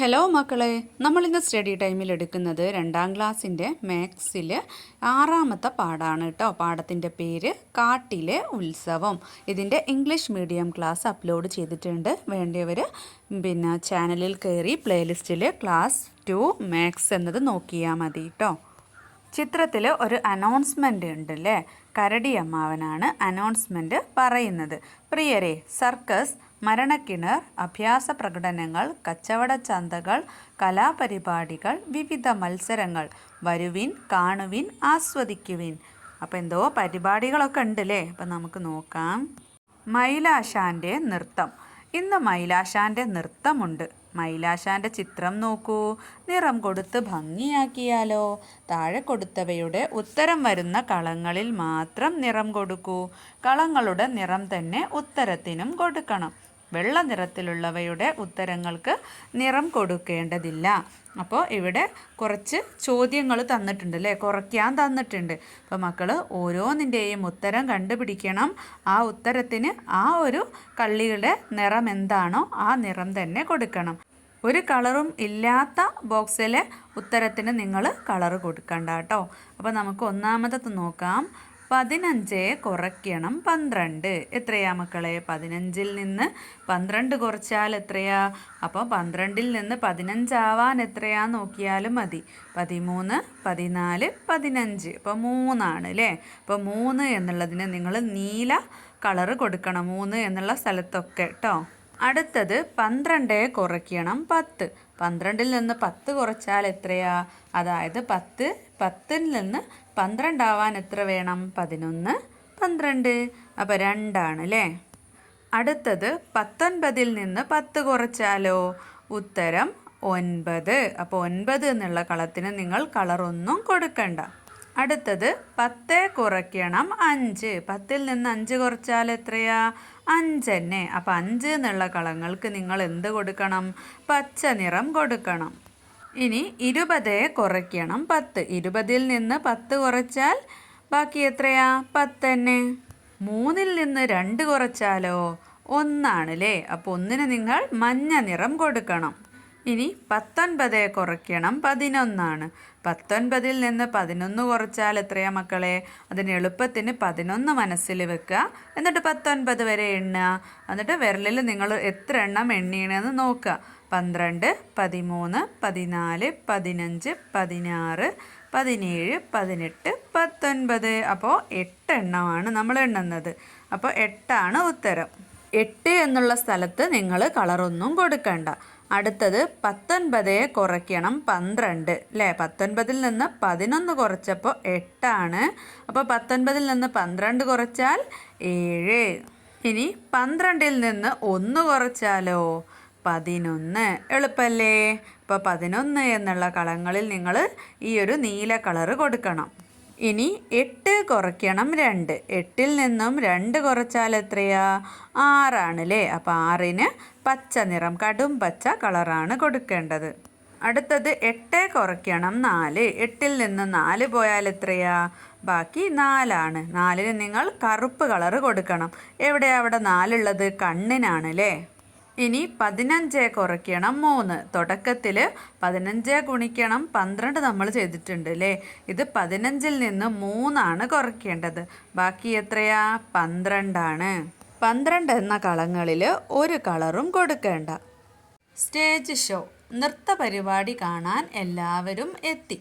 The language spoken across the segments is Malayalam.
ഹലോ മക്കളെ, നമ്മളിന്ന് സ്റ്റഡി ടൈമിൽ എടുക്കുന്നത് 2ാം ക്ലാസ്സിൻ്റെ മാത്സിൽ 6ാമത്തെ പാഠമാണ് കേട്ടോ. പാഠത്തിൻ്റെ പേര് കാട്ടിലെ ഉത്സവം. ഇതിൻ്റെ ഇംഗ്ലീഷ് മീഡിയം ക്ലാസ് അപ്ലോഡ് ചെയ്തിട്ടുണ്ട്. വേണ്ടിയവർ ചാനലിൽ കയറി പ്ലേലിസ്റ്റിൽ ക്ലാസ് 2 മാത്സ് എന്നത് നോക്കിയാൽ മതി കേട്ടോ. ചിത്രത്തിൽ ഒരു അനൗൺസ്മെൻ്റ് ഉണ്ടല്ലേ. കരടി അമ്മാവനാണ് അനൗൺസ്മെൻറ്റ് പറയുന്നത്. പ്രിയരെ, സർക്കസ്, മരണക്കിണർ, അഭ്യാസ പ്രകടനങ്ങൾ, കച്ചവട ചന്തകൾ, കലാപരിപാടികൾ, വിവിധ മത്സരങ്ങൾ, വരുവിൻ, കാണുവിൻ, ആസ്വദിക്കുവിൻ. അപ്പോൾ എന്തോ പരിപാടികളൊക്കെ ഉണ്ടല്ലേ. അപ്പം നമുക്ക് നോക്കാം. മൈലാശാൻ്റെ നൃത്തം. ഇന്ന് മൈലാശാൻ്റെ നൃത്തമുണ്ട്. മൈലാശാൻ്റെ ചിത്രം നോക്കൂ. നിറം കൊടുത്ത് ഭംഗിയാക്കിയാലോ? താഴെ കൊടുത്തവയുടെ ഉത്തരം വരുന്ന കളങ്ങളിൽ മാത്രം നിറം കൊടുക്കൂ. കളങ്ങളുടെ നിറം തന്നെ ഉത്തരത്തിനും കൊടുക്കണം. വെള്ള നിറത്തിലുള്ളവയുടെ ഉത്തരങ്ങൾക്ക് നിറം കൊടുക്കേണ്ടതില്ല. അപ്പോൾ ഇവിടെ കുറച്ച് ചോദ്യങ്ങൾ തന്നിട്ടുണ്ട് അല്ലേ, കുറയ്ക്കാൻ തന്നിട്ടുണ്ട്. അപ്പോൾ മക്കൾ ഓരോന്നിൻ്റെയും ഉത്തരം കണ്ടുപിടിക്കണം. ആ ഉത്തരത്തിന് ആ ഒരു കള്ളിയുടെ നിറം എന്താണോ ആ നിറം തന്നെ കൊടുക്കണം. ഒരു കളറും ഇല്ലാത്ത ബോക്സിലെ ഉത്തരത്തിന് നിങ്ങൾ കളറ് കൊടുക്കണ്ട കേട്ടോ. അപ്പോൾ നമുക്ക് ഒന്നാമത് നോക്കാം. 15 കുറയ്ക്കണം 12. എത്രയാ മക്കളെ? 15-ൽ നിന്ന് 12 കുറച്ചാൽ എത്രയാ? അപ്പോൾ 12-ൽ നിന്ന് 15 ആവാൻ എത്രയാന്ന് നോക്കിയാലും മതി. 13, 14, 15. അപ്പോൾ 3 ആണ് അല്ലേ. അപ്പോൾ 3 എന്നുള്ളതിന് നിങ്ങൾ നീല കളറ് കൊടുക്കണം, 3 എന്നുള്ള സ്ഥലത്തൊക്കെ കേട്ടോ. അടുത്തത് 12 കുറയ്ക്കണം 10. 12-ൽ നിന്ന് 10 കുറച്ചാൽ എത്രയാ? അതായത് 10-ൽ നിന്ന് 12 ആവാൻ എത്ര വേണം? 11, 12. അപ്പോൾ 2 ആണ് അല്ലേ. അടുത്തത് 19-ൽ നിന്ന് 10 കുറച്ചാലോ? ഉത്തരം 9. അപ്പോൾ 9 എന്നുള്ള കളത്തിന് നിങ്ങൾ കളറൊന്നും കൊടുക്കണ്ട. അടുത്തത് 10 കുറയ്ക്കണം 5. 10-ൽ നിന്ന് 5 കുറച്ചാൽ എത്രയാ? 5 തന്നെ. അപ്പോൾ 5 എന്നുള്ള കളങ്ങൾക്ക് നിങ്ങൾ എന്ത് കൊടുക്കണം? പച്ച നിറം കൊടുക്കണം. ഇനി 20 കുറയ്ക്കണം 10. 20-ൽ നിന്ന് 10 കുറച്ചാൽ ബാക്കി എത്രയാ? 10 തന്നെ. 3-ൽ നിന്ന് 2 കുറച്ചാലോ? 1 ആണ് അല്ലേ. അപ്പോൾ 1-ന് നിങ്ങൾ മഞ്ഞ നിറം കൊടുക്കണം. ഇനി 19 കുറയ്ക്കണം 11 ആണ്. 19-ൽ നിന്ന് 11 കുറച്ചാൽ എത്രയാ മക്കളെ? അതിന് എളുപ്പത്തിന് 11 മനസ്സിൽ വെക്കുക. എന്നിട്ട് 19 വരെ എണ്ണുക. എന്നിട്ട് വിരലിൽ നിങ്ങൾ എത്ര എണ്ണം എണ്ണിയണമെന്ന് നോക്കുക. 12, 13, 14, 15, 16, 17, 18, 19. അപ്പോൾ 8 എണ്ണമാണ് നമ്മൾ എണ്ണുന്നത്. അപ്പോൾ 8 ആണ് ഉത്തരം. 8 എന്നുള്ള സ്ഥലത്ത് നിങ്ങൾ കളറൊന്നും കൊടുക്കണ്ട. അടുത്തത് 19 കുറയ്ക്കണം 12 അല്ലേ. 19-ൽ നിന്ന് 11 കുറച്ചപ്പോൾ 8 ആണ്. അപ്പോൾ 19-ൽ നിന്ന് 12 കുറച്ചാൽ 7. ഇനി 12-ൽ നിന്ന് 1 കുറച്ചാലോ? 11. എളുപ്പമല്ലേ. അപ്പോൾ 11 എന്നുള്ള കളങ്ങളിൽ നിങ്ങൾ ഈ ഒരു നീല കളറ് കൊടുക്കണം. ഇനി 8 കുറയ്ക്കണം 2. 8-ൽ നിന്നും 2 കുറച്ചാൽ എത്രയാ? 6 ആണ് അല്ലേ. അപ്പോൾ 6-ന് പച്ച നിറം, കടും പച്ച കളറാണ് കൊടുക്കേണ്ടത്. അടുത്തത് 8 കുറയ്ക്കണം 4. 8-ൽ നിന്ന് 4 പോയാൽ എത്രയാ? ബാക്കി 4 ആണ്. 4-ന് നിങ്ങൾ കറുപ്പ് കളറ് കൊടുക്കണം. എവിടെയാണ് അവിടെ 4 ഉള്ളത്? കണ്ണിനാണ് അല്ലേ. ഇനി 15 കുറയ്ക്കണം 3. തുടക്കത്തിൽ 15 ഗുണിക്കണം 12 നമ്മൾ ചെയ്തിട്ടുണ്ട് അല്ലേ. ഇത് 15-ൽ നിന്ന് 3 ആണ് കുറയ്ക്കേണ്ടത്. ബാക്കി എത്രയാ? 12 ആണ്. 12 എന്ന കളങ്ങളിൽ ഒരു കളറും കൊടുക്കേണ്ട. സ്റ്റേജ് ഷോ, നൃത്ത പരിപാടി കാണാൻ എല്ലാവരും എത്തി.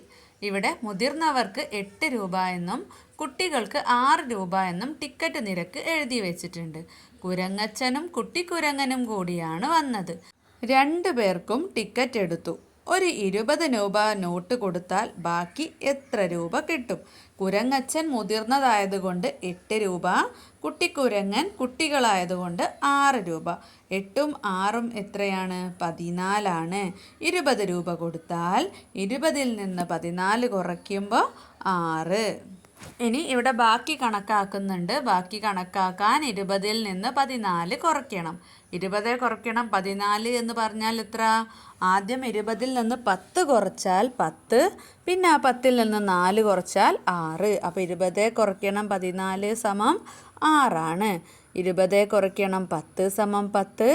ഇവിടെ മുതിർന്നവർക്ക് 8 രൂപ എന്നും കുട്ടികൾക്ക് 6 രൂപ എന്നും ടിക്കറ്റ് നിരക്ക് എഴുതി വെച്ചിട്ടുണ്ട്. കുരങ്ങച്ചനും കുട്ടിക്കുരങ്ങനും കൂടിയാണ് വന്നത്. 2 പേർക്കും ടിക്കറ്റ് എടുത്തു. ഒരു 20 രൂപ നോട്ട് കൊടുത്താൽ ബാക്കി എത്ര രൂപ കിട്ടും? കുരങ്ങച്ചൻ മുതിർന്നതായതുകൊണ്ട് 8 രൂപ, കുട്ടിക്കുരങ്ങൻ കുട്ടികളായതുകൊണ്ട് 6 രൂപ. 8ഉം 6ഉം എത്രയാണ്? 14 ആണ്. 20 രൂപ കൊടുത്താൽ 20-ൽ നിന്ന് 14 കുറയ്ക്കുമ്പോൾ 6. ഇനി ഇവിടെ ബാക്കി കണക്കാക്കുന്നുണ്ട്. ബാക്കി കണക്കാക്കാൻ 20-ൽ നിന്ന് 14 കുറയ്ക്കണം. 20 കുറയ്ക്കണം 14 എന്ന് പറഞ്ഞാൽ എത്ര? ആദ്യം 20-ൽ നിന്ന് 10 കുറച്ചാൽ 10, പിന്നെ ആ 10-ൽ നിന്ന് 4 കുറച്ചാൽ 6. അപ്പോൾ 20 കുറയ്ക്കണം 14 സമം 6 ആണ്. 20 കുറയ്ക്കണം 10 സമം 10.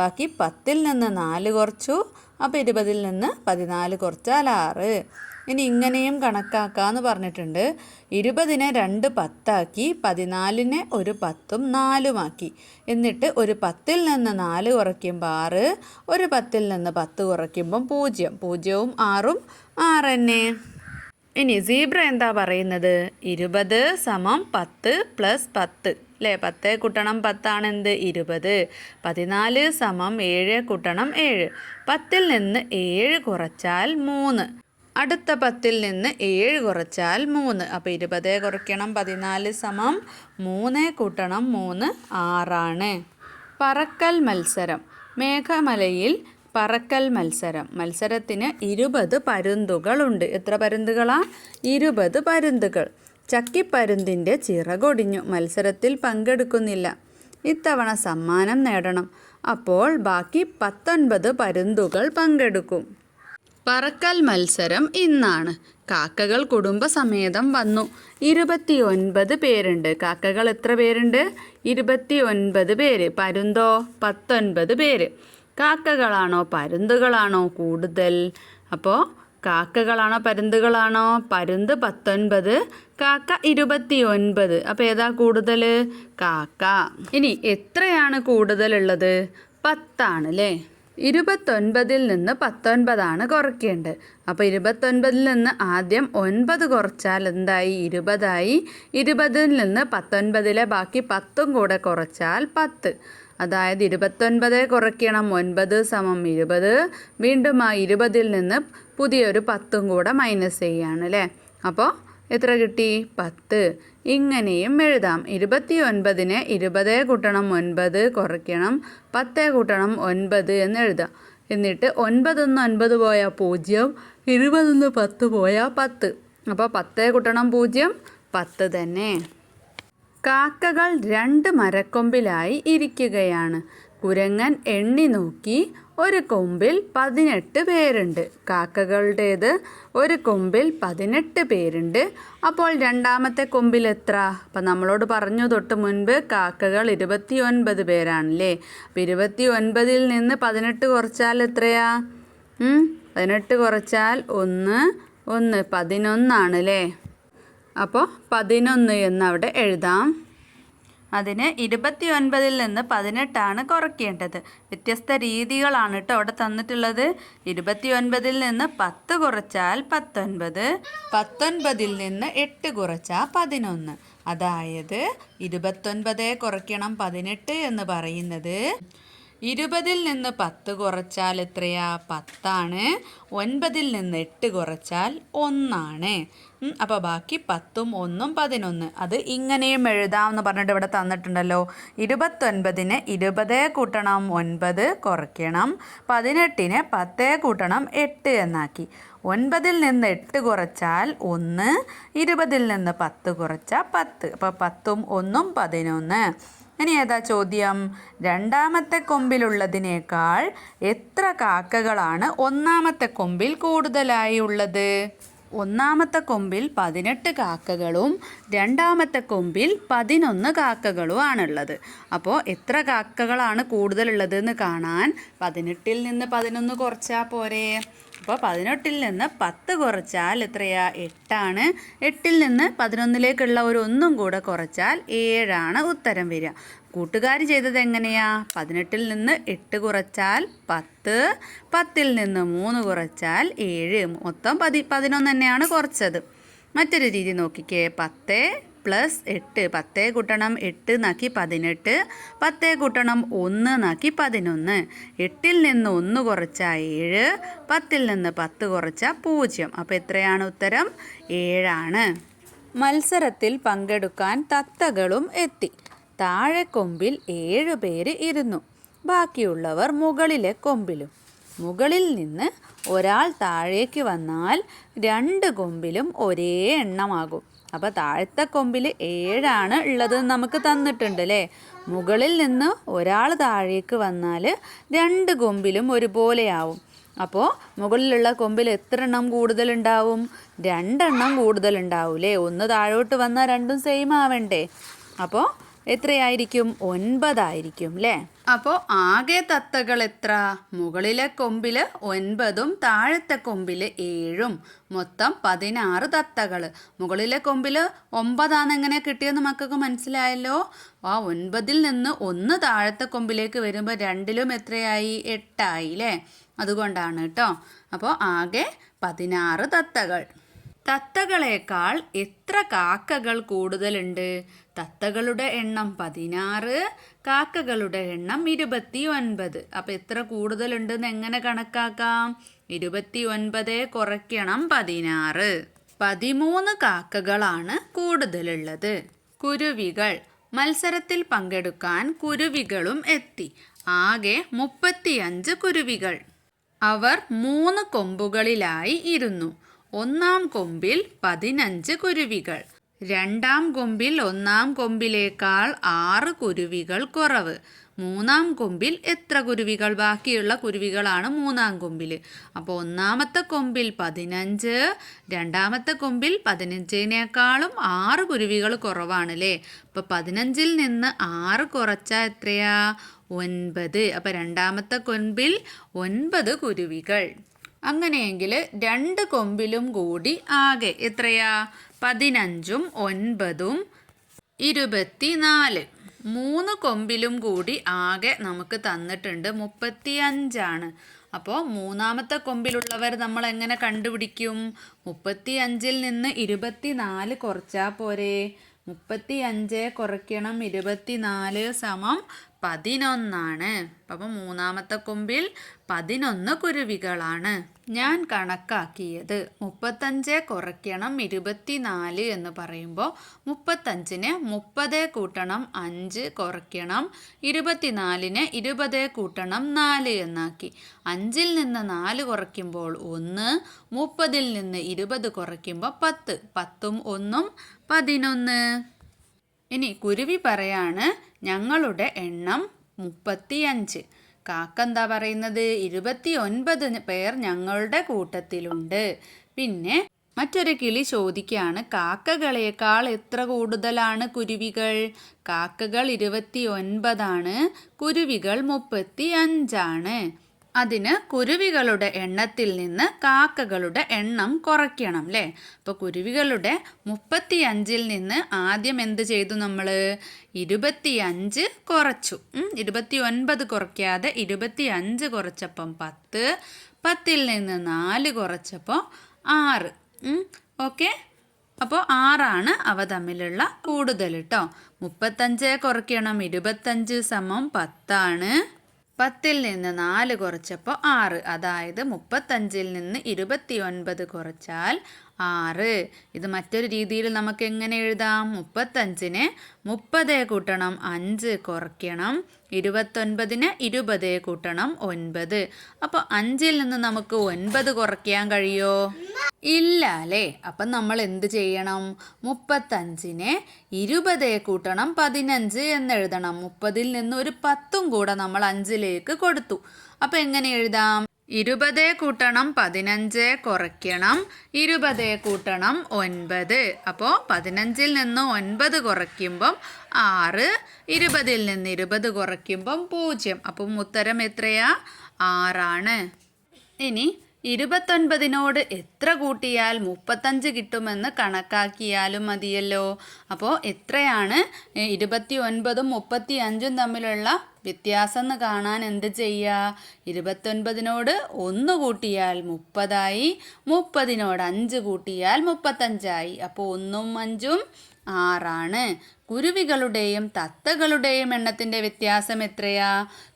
ബാക്കി 10-ൽ നിന്ന് 4 കുറച്ചു, അപ്പോൾ 20-ൽ നിന്ന് 14 കുറച്ചാൽ 6. ഇനി ഇങ്ങനെയും കണക്കാക്കാമെന്ന് പറഞ്ഞിട്ടുണ്ട്. 20-നെ 2 10ആക്കി, 14-നെ ഒരു 10ഉം 4ഉം ആക്കി. എന്നിട്ട് ഒരു 10-ൽ നിന്ന് 4 കുറയ്ക്കുമ്പോൾ 6, ഒരു 10-ൽ നിന്ന് 10 കുറയ്ക്കുമ്പം 0. 0ഉം 6ഉം 6 തന്നെ. ഇനി സീബ്ര എന്താ പറയുന്നത്? 20 = 10 + 10 അല്ലേ? 10 കൂട്ടണം 10 ആണ് എന്ത്? 20. 14 = 7 കൂട്ടണം 7. 10-ൽ നിന്ന് 7 കുറച്ചാൽ 3. അടുത്ത 10-ൽ നിന്ന് 7 കുറച്ചാൽ 3. അപ്പോൾ 20 കുറയ്ക്കണം 14 = 3 കൂട്ടണം 3 6 ആണ്. പറക്കൽ മത്സരം. മേഘമലയിൽ പറക്കൽ മത്സരം. മത്സരത്തിന് 20 പരുന്തുകളുണ്ട്. എത്ര പരുന്തുകളാണ്? 20 പരുന്തുകൾ. ചക്കിപ്പരുന്തിൻ്റെ ചിറകൊടിഞ്ഞു. മത്സരത്തിൽ പങ്കെടുക്കുന്നില്ല. ഇത്തവണ സമ്മാനം നേടണം. അപ്പോൾ ബാക്കി 19 പരുന്തുകൾ പങ്കെടുക്കും. പറക്കൽ മത്സരം ഇന്നാണ്. കാക്കകൾ കുടുംബസമേതം വന്നു. 29 പേരുണ്ട്. കാക്കകൾ എത്ര പേരുണ്ട്? 29 പേര്. പരുന്തോ? 19 പേര്. കാക്കകളാണോ പരുന്തുകളാണോ കൂടുതൽ? അപ്പോൾ കാക്കകളാണോ പരുന്തുകളാണോ? പരുന്ത് 19, കാക്ക 29. അപ്പോൾ ഏതാ കൂടുതൽ? കാക്ക. ഇനി എത്രയാണ് കൂടുതലുള്ളത്? 10 ആണ് അല്ലേ? 29-ൽ നിന്ന് 19 കുറയ്ക്കേണ്ടത്. അപ്പോൾ 29-ൽ നിന്ന് ആദ്യം 9 കുറച്ചാൽ എന്തായി? 20 ആയി. 20-ൽ നിന്ന് 19-ലെ ബാക്കി 10ഉം കൂടെ കുറച്ചാൽ 10. അതായത് 29 കുറയ്ക്കണം 9 = 20. വീണ്ടും ആ 20-ൽ നിന്ന് പുതിയൊരു 10ഉം കൂടെ മൈനസ് ചെയ്യാണ് അല്ലേ? അപ്പോൾ എത്ര കിട്ടി? 10. ഇങ്ങനെയും എഴുതാം. 29-നെ 20 കൂട്ടണം 9 കുറയ്ക്കണം 10 കൂട്ടണം 9 എന്ന് എഴുതാം. എന്നിട്ട് 9 9 പോയാൽ 0, 20 10 പോയാൽ 10. അപ്പോൾ 10 കൂട്ടണം 0 10 തന്നെ. കാക്കകൾ 2 മരക്കൊമ്പിലായി ഇരിക്കുകയാണ്. കുരങ്ങൻ എണ്ണി നോക്കി. ഒരു കൊമ്പിൽ 18 പേരുണ്ട്. കാക്കകളുടേത് ഒരു കൊമ്പിൽ 18 പേരുണ്ട്. അപ്പോൾ രണ്ടാമത്തെ കൊമ്പിൽ എത്ര? അപ്പം നമ്മളോട് പറഞ്ഞു തൊട്ട് മുൻപ് കാക്കകൾ 29 പേരാണല്ലേ? അപ്പം 29-ൽ നിന്ന് 18 കുറച്ചാൽ എത്രയാ? 18 കുറച്ചാൽ 1 11 ആണല്ലേ? അപ്പോൾ 11 എന്നവിടെ എഴുതാം. അതിന് 29-ൽ നിന്ന് 18 കുറയ്ക്കേണ്ടത്. വ്യത്യസ്ത രീതികളാണ് കേട്ടോ അവിടെ തന്നിട്ടുള്ളത്. 29-ൽ നിന്ന് 10 കുറച്ചാൽ 19, 19-ൽ നിന്ന് 8 കുറച്ചാൽ 11. അതായത് 29 കുറയ്ക്കണം 18 എന്ന് പറയുന്നത് 20-ൽ നിന്ന് 10 കുറച്ചാൽ എത്രയാ? 10 ആണ്. 9-ൽ നിന്ന് 8 കുറച്ചാൽ 1 ആണ്. അപ്പോൾ ബാക്കി 10ഉം 1ഉം 11. അത് ഇങ്ങനെയും എഴുതാമെന്ന് പറഞ്ഞിട്ട് ഇവിടെ തന്നിട്ടുണ്ടല്ലോ. 29-നെ 20 കൂട്ടണം 9 കുറയ്ക്കണം. 18-നെ 10 കൂട്ടണം 8 എന്നാക്കി. 9-ൽ നിന്ന് 8 കുറച്ചാൽ 1, 20-ൽ നിന്ന് 10 കുറച്ചാൽ 10. അപ്പോൾ 10ഉം 1ഉം 11. ഇനി ഏതാ ചോദ്യം? രണ്ടാമത്തെ കൊമ്പിലുള്ളതിനേക്കാൾ എത്ര കാക്കകളാണ് ഒന്നാമത്തെ കൊമ്പിൽ കൂടുതലായി ഉള്ളത്? ഒന്നാമത്തെ കൊമ്പിൽ 18 കാക്കകളും രണ്ടാമത്തെ കൊമ്പിൽ 11 കാക്കകളും ആണുള്ളത്. അപ്പോൾ എത്ര കാക്കകളാണ് കൂടുതലുള്ളതെന്ന് കാണാൻ 18-ൽ നിന്ന് 11 കുറച്ചാൽ പോരെ? അപ്പോൾ 18-ൽ നിന്ന് 10 കുറച്ചാൽ എത്രയാ? 8 ആണ്. 8-ൽ നിന്ന് 11-ലേക്കുള്ള ഒരു 1ഉം കൂടെ കുറച്ചാൽ 7 ആണ് ഉത്തരം വരിക. കൂട്ടുകാർ ചെയ്തത് എങ്ങനെയാ? 18-ൽ നിന്ന് 8 കുറച്ചാൽ 10, 10-ൽ നിന്ന് 3 കുറച്ചാൽ 7, മൊത്തം 11 തന്നെയാണ് കുറച്ചത്. മറ്റൊരു രീതി നോക്കിക്കേ. 10 + 8, 10 കൂട്ടണം 8 എന്നാക്കി 18, 10 കൂട്ടണം 1 എന്നാക്കി 11. 8-ൽ നിന്ന് 1 കുറച്ചാൽ 7, 10-ൽ നിന്ന് 10 കുറച്ചാൽ 0. അപ്പോൾ എത്രയാണ് ഉത്തരം? 7 ആണ്. മത്സരത്തിൽ പങ്കെടുക്കാൻ തത്തകളും എത്തി. താഴെ കൊമ്പിൽ 7 പേര് ഇരുന്നു. ബാക്കിയുള്ളവർ മുകളിലെ കൊമ്പിലും. മുകളിൽ നിന്ന് ഒരാൾ താഴേക്ക് വന്നാൽ 2 കൊമ്പിലും ഒരേ എണ്ണമാകും. അപ്പോൾ താഴത്തെ കൊമ്പിൽ 7 ഉള്ളതെന്ന് നമുക്ക് തന്നിട്ടുണ്ട് അല്ലേ? മുകളിൽ നിന്ന് ഒരാൾ താഴേക്ക് വന്നാൽ 2 കൊമ്പിലും ഒരുപോലെയാവും. അപ്പോൾ മുകളിലുള്ള കൊമ്പിൽ എത്ര എണ്ണം കൂടുതലുണ്ടാവും? 2 എണ്ണം കൂടുതലുണ്ടാവൂലേ? ഒന്ന് താഴോട്ട് വന്നാൽ രണ്ടും സെയിം ആവണ്ടേ? അപ്പോൾ എത്രയായിരിക്കും? 9 ആയിരിക്കും അല്ലേ? അപ്പോൾ ആകെ തത്തകൾ എത്ര? മുകളിലെ കൊമ്പിൽ 9ഉം താഴത്തെ കൊമ്പിൽ 7ഉം, മൊത്തം 16 തത്തകൾ. മുകളിലെ കൊമ്പിൽ 9 എങ്ങനെ കിട്ടിയെന്ന് മക്കൾക്ക് മനസ്സിലായല്ലോ. ആ 9ൽ നിന്ന് 1 താഴത്തെ കൊമ്പിലേക്ക് വരുമ്പോൾ 2ലും എത്രയായി? 8ആയി അല്ലേ? അതുകൊണ്ടാണ് കേട്ടോ. അപ്പോൾ ആകെ 16 തത്തകൾ. തത്തകളേക്കാൾ എത്ര കാക്കകൾ കൂടുതലുണ്ട്? തത്തകളുടെ എണ്ണം 16, കാക്കകളുടെ എണ്ണം 29. അപ്പോൾ എത്ര കൂടുതലുണ്ടെന്ന് എങ്ങനെ കണക്കാക്കാം? 29 കുറയ്ക്കണം 16. 13 കാക്കകളാണ് കൂടുതലുള്ളത്. കുരുവികൾ. മത്സരത്തിൽ പങ്കെടുക്കാൻ കുരുവികളും എത്തി. ആകെ 35 കുരുവികൾ. അവർ 3 കൊമ്പുകളിലായി ഇരുന്നു. ഒന്നാം കൊമ്പിൽ 15 കുരുവികൾ. രണ്ടാം കൊമ്പിൽ ഒന്നാം കൊമ്പിലേക്കാൾ 6 കുരുവികൾ കുറവ്. മൂന്നാം കൊമ്പിൽ എത്ര കുരുവികൾ? ബാക്കിയുള്ള കുരുവികളാണ് മൂന്നാം കൊമ്പിൽ. അപ്പോൾ ഒന്നാമത്തെ കൊമ്പിൽ 15, രണ്ടാമത്തെ കൊമ്പിൽ 15നേക്കാളും 6 കുരുവികൾ കുറവാണ് അല്ലേ? അപ്പോൾ 15ൽ നിന്ന് 6 കുറച്ചാൽ എത്രയാ? 9. അപ്പോൾ രണ്ടാമത്തെ കൊമ്പിൽ 9 കുരുവികൾ. അങ്ങനെയെങ്കിൽ 2 കൊമ്പിലും കൂടി ആകെ എത്രയാ? 15ഉം 9ഉം 24. 3 കൊമ്പിലും കൂടി ആകെ നമുക്ക് തന്നിട്ടുണ്ട് 35ആണ്. അപ്പോൾ മൂന്നാമത്തെ കൊമ്പിലുള്ളവർ നമ്മൾ എങ്ങനെ കണ്ടുപിടിക്കും? 35ൽ നിന്ന് 24 കുറച്ചാൽ പോരെ? 35 കുറയ്ക്കണം 24 സമം 11ആണ്. അപ്പം മൂന്നാമത്തെ കൊമ്പിൽ 11 കുരുവികളാണ്. ഞാൻ കണക്കാക്കിയത് 35 കുറയ്ക്കണം 24 എന്ന് പറയുമ്പോൾ 35ന് 30 കൂട്ടണം 5 കുറയ്ക്കണം 24ന് 20 കൂട്ടണം 4 എന്നാക്കി. 5ൽ നിന്ന് 4 കുറയ്ക്കുമ്പോൾ 1, 30ൽ നിന്ന് 20 കുറയ്ക്കുമ്പോൾ 10. 10ഉം 1ഉം 11. ഇനി കുരുവി പറയാണ് ഞങ്ങളുടെ എണ്ണം 35. കാക്ക എന്താ പറയുന്നത്? 29 പേർ ഞങ്ങളുടെ കൂട്ടത്തിലുണ്ട്. പിന്നെ മറ്റൊരു കിളി ചോദിക്കുകയാണ് കാക്കകളേക്കാൾ എത്ര കൂടുതലാണ് കുരുവികൾ? കാക്കകൾ 29ആണ്, കുരുവികൾ 35ആണ്. അതിന് കുരുവികളുടെ എണ്ണത്തിൽ നിന്ന് കാക്കകളുടെ എണ്ണം കുറയ്ക്കണം അല്ലേ? അപ്പോൾ കുരുവികളുടെ 35ൽ നിന്ന് ആദ്യം എന്ത് ചെയ്തു നമ്മൾ? 25 കുറച്ചു. 29 കുറയ്ക്കാതെ 25 കുറച്ചപ്പം 10, 10ൽ നിന്ന് 4 കുറച്ചപ്പോൾ 6. ഓക്കെ, അപ്പോൾ 6ആണ് അവ തമ്മിലുള്ള കൂടുതൽ കേട്ടോ. 35 കുറയ്ക്കണം 25 സമം 10ആണ്. 10ൽ നിന്ന് 4 കുറച്ചപ്പോൾ 6. അതായത് 35ൽ നിന്ന് 29 കുറച്ചാൽ 6. ഇത് മറ്റൊരു രീതിയിൽ നമുക്ക് എങ്ങനെ എഴുതാം? 35ന് 30 കൂട്ടണം 5 കുറയ്ക്കണം 29ന് 20 കൂട്ടണം 9. അപ്പോൾ 5ൽ നിന്ന് നമുക്ക് 9 കുറയ്ക്കാൻ കഴിയോ? ഇല്ല അല്ലേ? അപ്പം നമ്മൾ എന്ത് ചെയ്യണം? 35ന് 20 കൂട്ടണം 15 എന്നെഴുതണം. 30ൽ നിന്ന് ഒരു 10ഉം കൂടെ നമ്മൾ 5ലേക്ക് കൊടുത്തു. അപ്പം എങ്ങനെ എഴുതാം? 20 കൂട്ടണം 15 കുറയ്ക്കണം 20 കൂട്ടണം 9. അപ്പോൾ 15ൽ നിന്ന് 9 കുറയ്ക്കുമ്പം 6, 20ൽ നിന്ന് 20 കുറയ്ക്കുമ്പം 0. അപ്പം ഉത്തരം എത്രയാ? 6ആണ്. ഇനി 29നോട് എത്ര കൂട്ടിയാൽ 35 കിട്ടുമെന്ന് കണക്കാക്കിയാലും മതിയല്ലോ. അപ്പോൾ എത്രയാണ് 29ഉം 35ഉം തമ്മിലുള്ള വ്യത്യാസം എന്ന് കാണാൻ എന്ത് ചെയ്യുക? 29നോട് 1 കൂട്ടിയാൽ 30ആയി, 30നോട് 5 കൂട്ടിയാൽ 35ആയി. അപ്പോൾ 1ഉം 5ഉം 6ആണ്. കുരുവികളുടെയും തത്തകളുടെയും എണ്ണത്തിൻ്റെ വ്യത്യാസം എത്രയാ?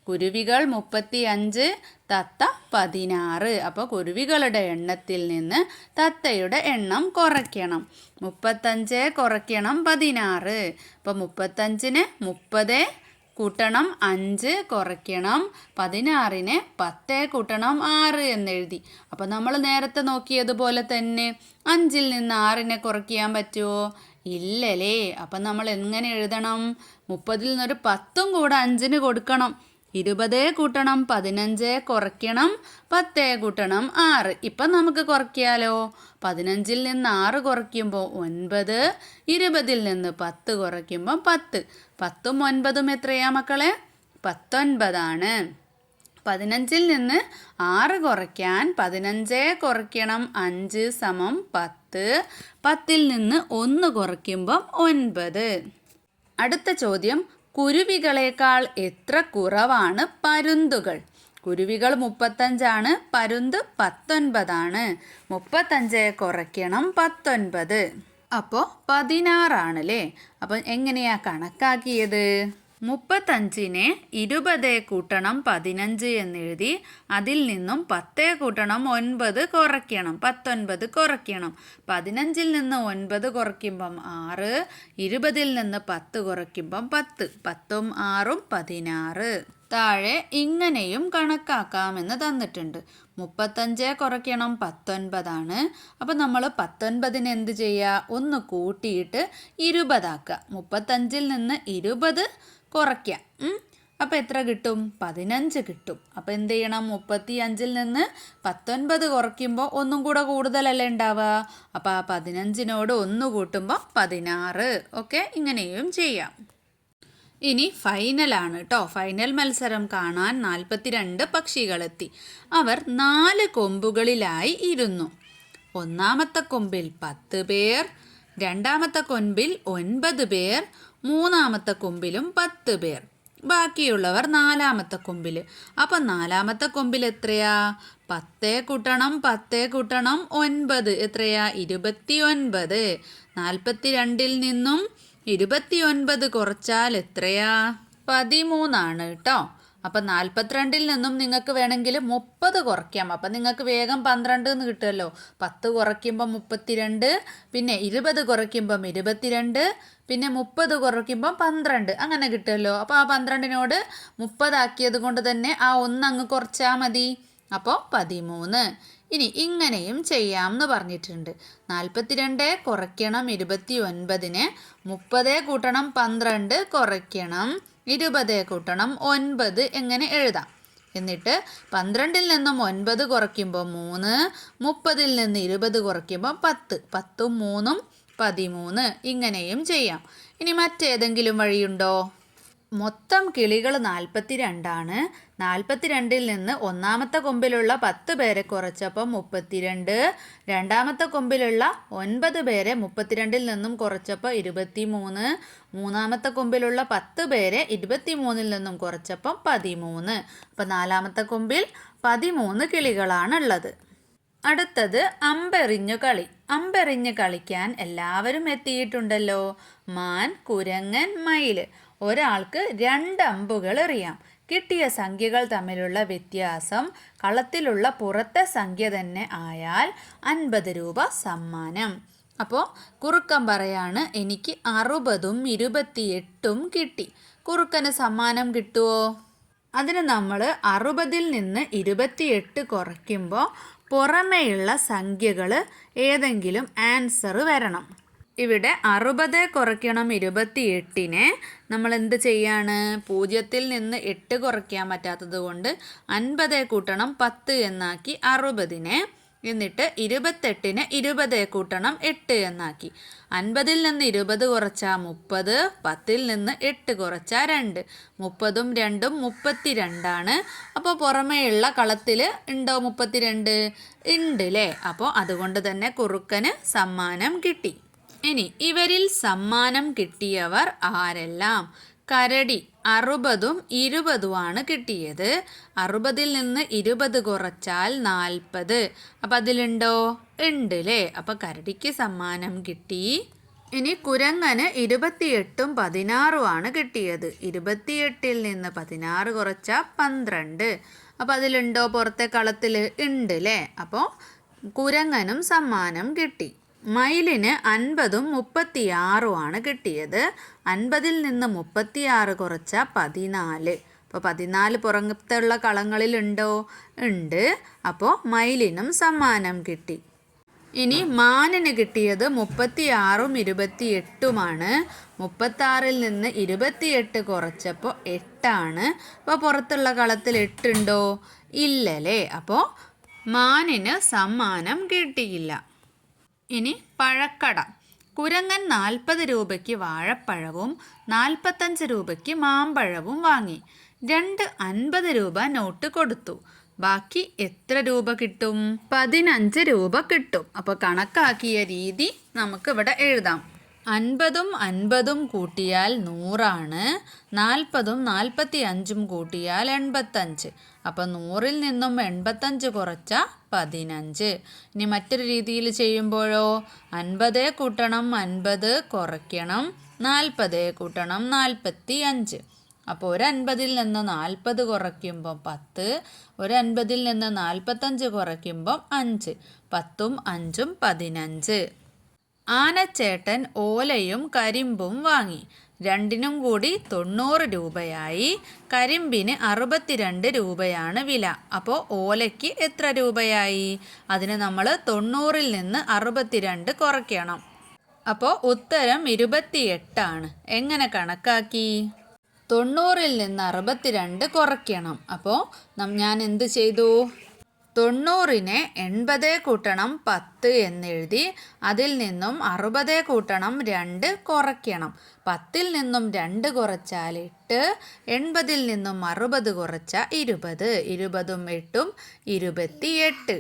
കുരുവികൾ 35, തത്ത 16. അപ്പോൾ കുരുവികളുടെ എണ്ണത്തിൽ നിന്ന് തത്തയുടെ എണ്ണം കുറയ്ക്കണം. 35 കുറയ്ക്കണം 16. അപ്പോൾ 35ന് 30 കൂട്ടണം 5 കുറയ്ക്കണം 16ന് 10 കൂട്ടണം 6 എന്നെഴുതി. അപ്പോൾ നമ്മൾ നേരത്തെ നോക്കിയതുപോലെ തന്നെ 5ൽ നിന്ന് 6നെ കുറയ്ക്കാൻ പറ്റുമോ? ഇല്ലല്ലേ. അപ്പം നമ്മൾ എങ്ങനെ എഴുതണം? 30ൽ നിന്നൊരു 10ഉം കൂടെ 5ന് കൊടുക്കണം. 20 കൂട്ടണം 15 കുറയ്ക്കണം 10 കൂട്ടണം 6. ഇപ്പം നമുക്ക് കുറയ്ക്കാലോ. 15ൽ നിന്ന് 6 കുറയ്ക്കുമ്പോൾ 9, 20ൽ നിന്ന് 10 കുറയ്ക്കുമ്പോൾ 10. 10ഉം 9ഉം എത്രയാ മക്കളെ? 19 15 നിന്ന് 6 കുറയ്ക്കാൻ 15 കുറയ്ക്കണം 5 സമം 10. 10 നിന്ന് 1 കുറയ്ക്കുമ്പം 9. അടുത്ത ചോദ്യം, കുരുവികളേക്കാൾ എത്ര കുറവാണ് പരുന്തുകൾ? കുരുവികൾ 35 പരുന്ത് 19. 35 കുറയ്ക്കണം 19. അപ്പോൾ 16 അല്ലേ? അപ്പം എങ്ങനെയാ കണക്കാക്കിയത്? 35നെ 20 കൂട്ടണം 15 എന്നെഴുതി അതിൽ നിന്നും 10 കൂട്ടണം 9 കുറയ്ക്കണം 19 കുറയ്ക്കണം. 15 നിന്ന് 9 കുറയ്ക്കുമ്പം 6, 20 നിന്ന് 10 കുറയ്ക്കുമ്പം 10. 10ഉം 6ഉം 16. താഴെ ഇങ്ങനെയും കണക്കാക്കാമെന്ന് തന്നിട്ടുണ്ട്. 35 കുറയ്ക്കണം 19. അപ്പം നമ്മൾ 19ന് എന്ത് ചെയ്യുക? ഒന്ന് കൂട്ടിയിട്ട് 20 ആക്കുക. 35 നിന്ന് 20 കുറയ്ക്കാം. അപ്പോൾ എത്ര കിട്ടും? 15 കിട്ടും. അപ്പോൾ എന്ത് ചെയ്യണം? 35 നിന്ന് 19 കുറയ്ക്കുമ്പോൾ ഒന്നും കൂടെ കൂടുതലല്ലേ ഉണ്ടാവുക? അപ്പോൾ ആ 15നോട് 1 കൂട്ടുമ്പോൾ 16. ഓക്കെ, ഇങ്ങനെയും ചെയ്യാം. ഇനി ഫൈനലാണ് കേട്ടോ. ഫൈനൽ മത്സരം കാണാൻ 42 പക്ഷികളെത്തി. അവർ 4 കൊമ്പുകളിലായി ഇരുന്നു. ഒന്നാമത്തെ കൊമ്പിൽ 10 പേർ, രണ്ടാമത്തെ കൊമ്പിൽ 9 പേർ, മൂന്നാമത്തെ കൊമ്പിലും 10 പേർ. ബാക്കിയുള്ളവർ നാലാമത്തെ കൊമ്പിൽ. അപ്പം നാലാമത്തെ കൊമ്പിൽ എത്രയാ? 10 കൂട്ടണം 10 കൂട്ടണം 9 എത്രയാ? 29. 42 നിന്നും 29 കുറച്ചാൽ എത്രയാ? 13 കേട്ടോ. അപ്പം 42 നിന്നും നിങ്ങൾക്ക് വേണമെങ്കിൽ 30 കുറയ്ക്കാം. അപ്പം നിങ്ങൾക്ക് വേഗം 12 എന്ന് കിട്ടുമല്ലോ. 10 കുറയ്ക്കുമ്പം 32, പിന്നെ 20 കുറയ്ക്കുമ്പം 22, പിന്നെ 30 കുറയ്ക്കുമ്പം 12, അങ്ങനെ കിട്ടുമല്ലോ. അപ്പോൾ ആ 12നോട് 30 ആക്കിയത് കൊണ്ട് തന്നെ ആ 1 അങ്ങ് കുറച്ചാൽ മതി. അപ്പോൾ 13. ഇനി ഇങ്ങനെയും ചെയ്യാമെന്ന് പറഞ്ഞിട്ടുണ്ട്. 42 കുറയ്ക്കണം 29ന് 30 കൂട്ടണം 12 കുറയ്ക്കണം 20 കൂട്ടണം 9 എങ്ങനെ എഴുതാം? എന്നിട്ട് 12 നിന്നും 9 കുറയ്ക്കുമ്പോൾ 3, 30 നിന്ന് 20 കുറയ്ക്കുമ്പോൾ 10. 10ഉം 3ഉം 13. ഇങ്ങനെയും ചെയ്യാം. ഇനി മറ്റേതെങ്കിലും വഴിയുണ്ടോ? മൊത്തം കിളികൾ 42. 42 നിന്ന് ഒന്നാമത്തെ കൊമ്പിലുള്ള 10 പേരെ കുറച്ചപ്പോൾ 32. രണ്ടാമത്തെ കൊമ്പിലുള്ള 9 പേരെ 32 നിന്നും കുറച്ചപ്പോൾ 23. മൂന്നാമത്തെ കൊമ്പിലുള്ള 10 പേരെ 23 നിന്നും കുറച്ചപ്പം 13. അപ്പം നാലാമത്തെ കൊമ്പിൽ 13 കിളികളാണുള്ളത്. അടുത്തത് അമ്പെറിഞ്ഞു കളി. അമ്പെറിഞ്ഞ് കളിക്കാൻ എല്ലാവരും എത്തിയിട്ടുണ്ടല്ലോ. മാൻ, കുരങ്ങൻ, മയിൽ. ഒരാൾക്ക് 2 അമ്പുകൾ എറിയാം. കിട്ടിയ സംഖ്യകൾ തമ്മിലുള്ള വ്യത്യാസം കളത്തിലുള്ള പുറത്തെ സംഖ്യ തന്നെ ആയാൽ 50 രൂപ സമ്മാനം. അപ്പോൾ കുറുക്കൻ പറയാണ്, എനിക്ക് 60ഉം 28ഉം കിട്ടി. കുറുക്കന് സമ്മാനം കിട്ടുമോ? അതിന് നമ്മൾ 60ൽ നിന്ന് 28 കുറയ്ക്കുമ്പോൾ പുറമേയുള്ള സംഖ്യകൾ ഏതെങ്കിലും ആൻസർ വരണം. ഇവിടെ 60 കുറയ്ക്കണം 28നെ നമ്മൾ എന്ത് ചെയ്യാണ്? 0ൽ നിന്ന് 8 കുറയ്ക്കാൻ പറ്റാത്തത് കൊണ്ട് 50 കൂട്ടണം 10 എന്നാക്കി 60നെ. എന്നിട്ട് 28ന് 20 കൂട്ടണം 8 എന്നാക്കി. 50ൽ നിന്ന് 20 കുറച്ചാൽ 30, 10ൽ നിന്ന് 8 കുറച്ചാൽ 2. 30ഉം 2ഉം 32. അപ്പോൾ പുറമേയുള്ള കളത്തിൽ ഉണ്ടോ 32? ഉണ്ട് അല്ലേ? അപ്പോൾ അതുകൊണ്ട് തന്നെ കുറുക്കന് സമ്മാനം കിട്ടി. ഇനി ഇവരിൽ സമ്മാനം കിട്ടിയവർ ആരെല്ലാം? കരടി 60ഉം 20ഉമാണ് കിട്ടിയത്. 60ൽ നിന്ന് 20 കുറച്ചാൽ 40. അപ്പം അതിലുണ്ടോ? ഉണ്ട് അല്ലേ? അപ്പം കരടിക്ക് സമ്മാനം കിട്ടി. ഇനി കുരങ്ങന് 28ഉം 16ഉമാണ് കിട്ടിയത്. 28ൽ നിന്ന് 16 കുറച്ചാൽ 12. അപ്പം അതിലുണ്ടോ പുറത്തെ കളത്തിൽ? ഉണ്ട് അല്ലേ? അപ്പോൾ കുരങ്ങനും സമ്മാനം കിട്ടി. മയിലിന് 50ഉം 36ഉമാണ് കിട്ടിയത്. 50ൽ നിന്ന് 36 കുറച്ചാൽ 14. അപ്പോൾ 14 പുറത്തുള്ള കളങ്ങളിലുണ്ടോ? ഉണ്ട്. അപ്പോൾ മയിലിനും സമ്മാനം കിട്ടി. ഇനി മാനിന് കിട്ടിയത് 36ഉം 28ഉമാണ്. 36ൽ നിന്ന് 28 കുറച്ചപ്പോൾ 8ആണ്. അപ്പോൾ പുറത്തുള്ള കളത്തിൽ 8 ഉണ്ടോ? ഇല്ലല്ലേ? അപ്പോൾ മാനിന് സമ്മാനം കിട്ടിയില്ല. ഇനി പഴക്കട. കുരങ്ങൻ 40 രൂപയ്ക്ക് വാഴപ്പഴവും 45 രൂപയ്ക്ക് മാമ്പഴവും വാങ്ങി. 2 50 രൂപ നോട്ട് കൊടുത്തു. ബാക്കി എത്ര രൂപ കിട്ടും? 15 രൂപ കിട്ടും. അപ്പോൾ കണക്കാക്കിയ രീതി നമുക്കിവിടെ എഴുതാം. 50ഉം 50ഉം കൂട്ടിയാൽ 100ആണ്. 40ഉം 45ഉം കൂട്ടിയാൽ 85. അപ്പോൾ 100ൽ നിന്നും 85 കുറച്ച 15. ഇനി മറ്റൊരു രീതിയിൽ ചെയ്യുമ്പോഴോ 50 കൂട്ടണം 50 കുറയ്ക്കണം 40 കൂട്ടണം 45. അപ്പോൾ ഒരു 50ൽ നിന്ന് 40 കുറയ്ക്കുമ്പോൾ 10, ഒരു 50ൽ നിന്ന് 45 കുറയ്ക്കുമ്പോൾ 5. 10ഉം 5ഉം 15. ആനച്ചേട്ടൻ ഓലയും കരിമ്പും വാങ്ങി. രണ്ടിനും കൂടി 90 രൂപയായി. കരിമ്പിന് 62 രൂപയാണ് വില. അപ്പോൾ ഓലയ്ക്ക് എത്ര രൂപയായി? അതിന് നമ്മൾ 90ൽ നിന്ന് 62 കുറയ്ക്കണം. അപ്പോൾ ഉത്തരം 28 ആണ്. എങ്ങനെ കണക്കാക്കി? 90ൽ നിന്ന് 62 കുറയ്ക്കണം. അപ്പോൾ ഞാൻ എന്ത് ചെയ്തു? 90നെ 80 കൂട്ടണം 10 എന്നെഴുതി. അതിൽ നിന്നും 60 കൂട്ടണം 2 കുറയ്ക്കണം. 10ൽ നിന്നും 2 കുറച്ചാൽ 8, 80ൽ നിന്നും 60 കുറച്ചാൽ 20. 20ഉം 8ഉം 28.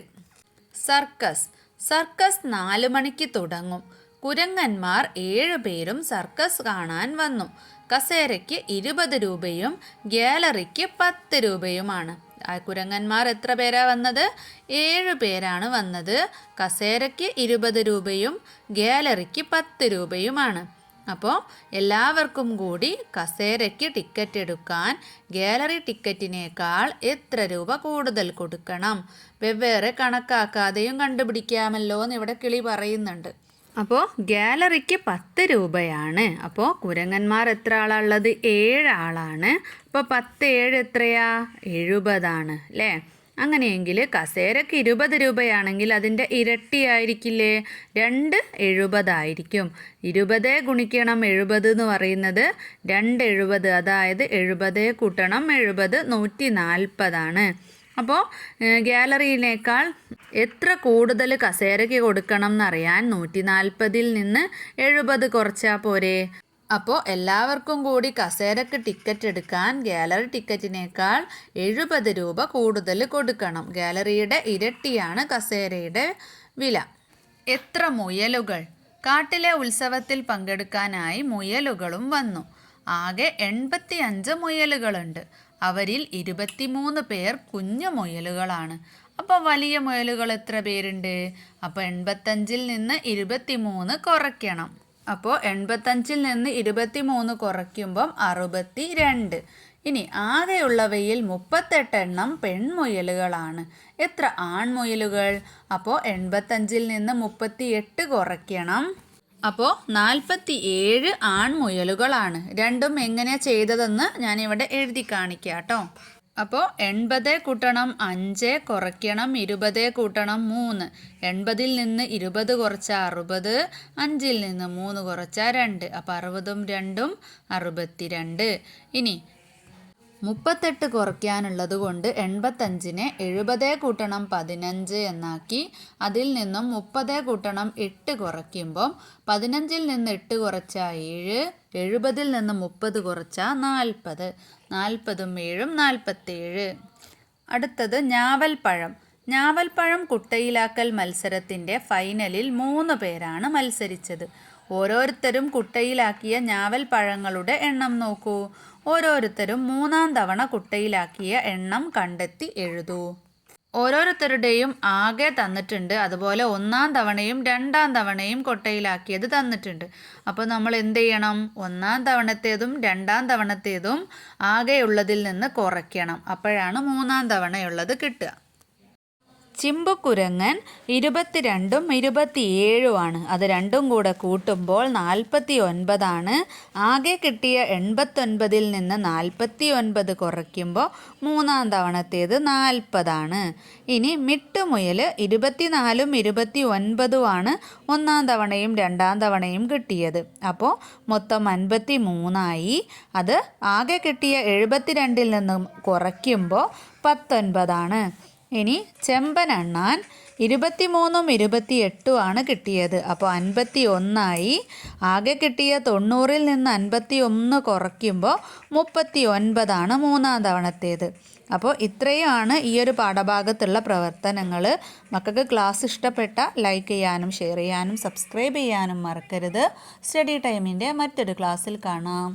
സർക്കസ് 4 മണിക്ക് തുടങ്ങും. കുരങ്ങന്മാർ 7 പേരും സർക്കസ് കാണാൻ വന്നു. കസേരയ്ക്ക് 20 രൂപയും ഗ്യാലറിക്ക് 10 രൂപയുമാണ്. കുരങ്ങന്മാർ എത്ര പേരാ വന്നത്? 7 പേരാണ് വന്നത്. കസേരയ്ക്ക് 20 രൂപയും ഗ്യാലറിക്ക് 10 രൂപയുമാണ്. അപ്പോൾ എല്ലാവർക്കും കൂടി കസേരയ്ക്ക് ടിക്കറ്റ് എടുക്കാൻ ഗ്യാലറി ടിക്കറ്റിനേക്കാൾ എത്ര രൂപ കൂടുതൽ കൊടുക്കണം? വെവ്വേറെ കണക്കാക്കാതെയും കണ്ടുപിടിക്കാമല്ലോ എന്ന് ഇവിടെ കിളി പറയുന്നുണ്ട്. അപ്പോൾ ഗ്യാലറിക്ക് 10 രൂപയാണ്. അപ്പോൾ കുരങ്ങന്മാർ എത്ര ആളുള്ളത്? 7 ആളാണ്. അപ്പോൾ 10 7 എത്രയാ? 70 അല്ലേ? അങ്ങനെയെങ്കിൽ കസേരക്ക് 20 രൂപയാണെങ്കിൽ അതിൻ്റെ ഇരട്ടിയായിരിക്കില്ലേ? 2 70 ആയിരിക്കും. 20 ഗുണിക്കണം 70 എന്ന് പറയുന്നത് 2 70. അതായത് 70 കൂട്ടണം 70 140. അപ്പോൾ ഗ്യാലറിയിനേക്കാൾ എത്ര കൂടുതൽ കസേരയ്ക്ക് കൊടുക്കണം എന്നറിയാൻ 140ൽ നിന്ന് 70 കുറച്ചാൽ പോരെ? അപ്പോൾ എല്ലാവർക്കും കൂടി കസേരക്ക് ടിക്കറ്റ് എടുക്കാൻ ഗ്യാലറി ടിക്കറ്റിനേക്കാൾ 70 രൂപ കൂടുതൽ കൊടുക്കണം. ഗ്യാലറിയുടെ ഇരട്ടിയാണ് കസേരയുടെ വില. എത്ര മുയലുകൾ? കാട്ടിലെ ഉത്സവത്തിൽ പങ്കെടുക്കാനായി മുയലുകളും വന്നു. ആകെ 85 മുയലുകളുണ്ട്. അവരിൽ 23 പേർ കുഞ്ഞു മുയലുകളാണ്. അപ്പോൾ വലിയ മുയലുകൾ എത്ര പേരുണ്ട്? അപ്പോൾ 85ൽ നിന്ന് 23 കുറയ്ക്കണം. അപ്പോൾ 85ൽ നിന്ന് 23 കുറയ്ക്കുമ്പം 62. ഇനി ആകെയുള്ളവയിൽ 38 എണ്ണം പെൺമുയലുകളാണ്. എത്ര ആൺമുയലുകൾ? അപ്പോൾ 85ൽ നിന്ന് 38 കുറയ്ക്കണം. അപ്പോൾ 47 ആൺമുയലുകളാണ്. രണ്ടും എങ്ങനെ ചെയ്തതെന്ന് ഞാനിവിടെ എഴുതി കാണിക്കാം കേട്ടോ. അപ്പോൾ 80 കൂട്ടണം 5 കുറയ്ക്കണം 20 കൂട്ടണം 3. 80ൽ നിന്ന് 20 കുറച്ചാൽ 60, 5ൽ നിന്ന് 3 കുറച്ചാൽ 2. അപ്പോൾ 60ഉം 2ഉം 62. ഇനി 38 കുറയ്ക്കാനുള്ളത് കൊണ്ട് 85നെ 70 കൂട്ടണം 15 എന്നാക്കി. അതിൽ നിന്നും 30 കൂട്ടണം 8 കുറയ്ക്കുമ്പം 15ൽ നിന്ന് 8 കുറച്ചാൽ 7, 70ൽ നിന്ന് 30 കുറച്ചാൽ 40. 40ഉം 7ഉം 47. അടുത്തത് ഞാവൽപ്പഴം. ഞാവൽപ്പഴം കുട്ടയിലാക്കൽ മത്സരത്തിൻ്റെ ഫൈനലിൽ 3 പേരാണ് മത്സരിച്ചത്. ഓരോരുത്തരും കുട്ടയിലാക്കിയ ഞാവൽപ്പഴങ്ങളുടെ എണ്ണം നോക്കൂ. ഓരോരുത്തരും 3-ാം തവണ കുട്ടയിലാക്കിയ എണ്ണം കണ്ടെത്തി എഴുതൂ. ഓരോരുത്തരുടെയും ആകെ തന്നിട്ടുണ്ട്. അതുപോലെ 1-ാം തവണയും 2-ാം തവണയും കൊട്ടയിലാക്കിയത് തന്നിട്ടുണ്ട്. അപ്പോൾ നമ്മൾ എന്ത് ചെയ്യണം? 1-ാം തവണത്തേതും 2-ാം തവണത്തേതും ആകെയുള്ളതിൽ നിന്ന് കുറയ്ക്കണം. അപ്പോഴാണ് 3-ാം തവണയുള്ളത് കിട്ടുക. ചിമ്പുക്കുരങ്ങൻ 22ഉം 27ഉമാണ്. അത് രണ്ടും കൂടെ കൂട്ടുമ്പോൾ 49 ആകെ കിട്ടിയ 89ൽ നിന്ന് 49 കുറയ്ക്കുമ്പോൾ 3-ാം തവണത്തേത് 40. ഇനി മിട്ടുമുയൽ 24ഉം 29ഉമാണ് 1-ാം തവണയും 2-ാം തവണയും കിട്ടിയത്. അപ്പോൾ മൊത്തം 53 അത് ആകെ കിട്ടിയ 72ൽ നിന്നും കുറയ്ക്കുമ്പോൾ 19. ഇനി ചെമ്പനണ്ണാൻ 23ഉം 28ഉമാണ് കിട്ടിയത്. അപ്പോൾ 51ആയി. ആകെ കിട്ടിയ 90ൽ നിന്ന് 51 കുറയ്ക്കുമ്പോൾ 39ആണ് മൂന്നാം തവണത്തേത്. അപ്പോൾ ഇത്രയുമാണ് ഈ ഒരു പാഠഭാഗത്തുള്ള പ്രവർത്തനങ്ങൾ. മക്കൾക്ക് ക്ലാസ് ഇഷ്ടപ്പെട്ട ലൈക്ക് ചെയ്യാനും ഷെയർ ചെയ്യാനും സബ്സ്ക്രൈബ് ചെയ്യാനും മറക്കരുത്. സ്റ്റഡി ടൈമിൻ്റെ മറ്റൊരു ക്ലാസ്സിൽ കാണാം.